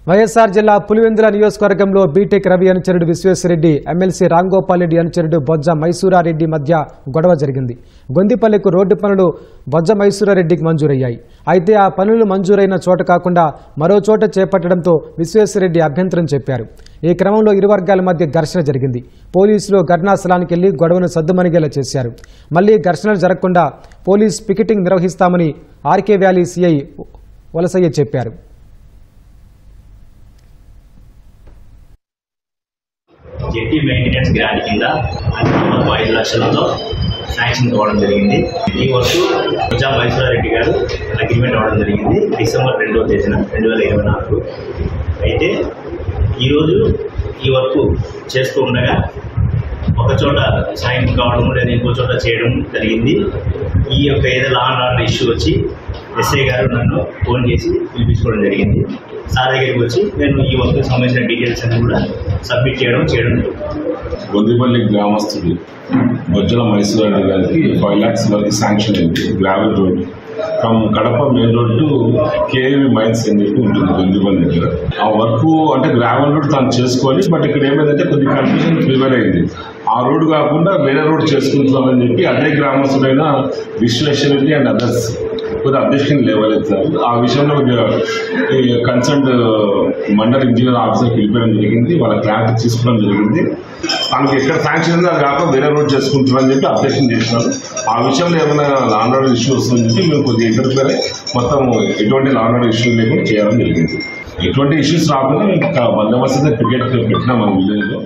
వైఎస్ఆర్ జిల్లా పులివెందుల నియోజకవర్గంలో బీటెక్ రవి అనుచరుడు విశ్వేశ్వరరెడ్డి ఎమ్మెల్సీ రాంగోపాల్ రెడ్డి అనుచరుడు బొజ్జ మైసూరారెడ్డి మధ్య గొడవ జరిగింది. గొందిపల్లెకు రోడ్డు పనులు బొజ్జ మైసూరారెడ్డికి మంజూరయ్యాయి. అయితే ఆ పనులు మంజూరైన చోట కాకుండా మరో చోట చేపట్టడంతో విశ్వేశ్వరరెడ్డి అభ్యంతరం చెప్పారు. ఈ క్రమంలో ఇరు వర్గాల మధ్య ఘర్షణ జరిగింది. పోలీసులు ఘటనా స్థలానికి వెళ్లి గొడవను సద్దుమణిగేలా చేశారు. మళ్లీ ఘర్షణలు జరగకుండా పోలీస్ పికెటింగ్ నిర్వహిస్తామని ఆర్కే వ్యాలీ సీఐ వలసయ్య చెప్పారు. జెట్టి మెయింటెనెన్స్ గ్రాంట్ కింద 5 లక్షలతో శాంక్షన్ కావడం జరిగింది. ఈ వర్క్ బొజ్జ మైసూరారెడ్డి గారు అగ్రిమెంట్ అవ్వడం జరిగింది డిసెంబర్ 2వ తేదీన 2024. అయితే ఈరోజు ఈ వర్క్ చేస్తూ ఉండగా ఒక చోట సాయం కావడం లేదా ఇంకో చోట చేయడం జరిగింది. ఈ యొక్క ఏదో లా అండ్ ఆర్డర్ ఇష్యూ వచ్చి ఎస్ఐ గారు నన్ను ఫోన్ చేసి పిలిపించుకోవడం జరిగింది. సార్ దగ్గరికి వచ్చి నేను ఈ వర్క్ సంబంధించిన డీటెయిల్స్ అన్ని కూడా సబ్మిట్ చేయడం జరిగింది. గొందిపల్లి గ్రామస్తుడు బొజ్జల మైసూరారెడ్డి గారికి 5 lakhs వరకు శాంక్షన్ అయింది. Gravel road from Kadapa main road to KV mines అని చెప్పి ఉంటుంది గొందిపల్లి దగ్గర. ఆ వర్క్ అంటే గ్రావెల్ రోడ్ తను చేసుకోవాలి. బట్ ఇక్కడ ఏమైందంటే కొద్ది కన్ఫ్యూజన్ ప్రివేర్ అయింది. ఆ రోడ్ కాకుండా వేరే రోడ్ చేసుకుంటున్నామని చెప్పి అదే గ్రామస్తుడైన విశ్వేశ్వరరెడ్డి అండ్ అదర్స్ కొద్దిగా అబ్జెక్షన్ లేవలెత్తారు. ఆ విషయంలో కన్సర్న్ మండల్ ఇంజనీర్ ఆఫీసర్ పిలిపించడం జరిగింది. వాళ్ళ క్లారిటీ తీసుకోవడం జరిగింది. తనకి ఎక్కడ శాంక్షన్ ఉందో అది కాక వేరే రోడ్ చేసుకుంటున్నారని చెప్పి అబ్జెక్షన్ చేసినారు. ఆ విషయంలో ఏమైనా లా అండ్ ఆర్డర్ ఇష్యూ వస్తుందని చెప్పి మేము కొద్దిగా ఇంటర్ఫియర్ అయ్యి మొత్తం ఎటువంటి లా అండ్ ఆర్డర్ ఇష్యూ లేకుండా చేయడం జరిగింది. ఎటువంటి ఇష్యూస్ రాకుండా బందోబస్తు పికెట్ పెట్టినా మన విలేజ్లో.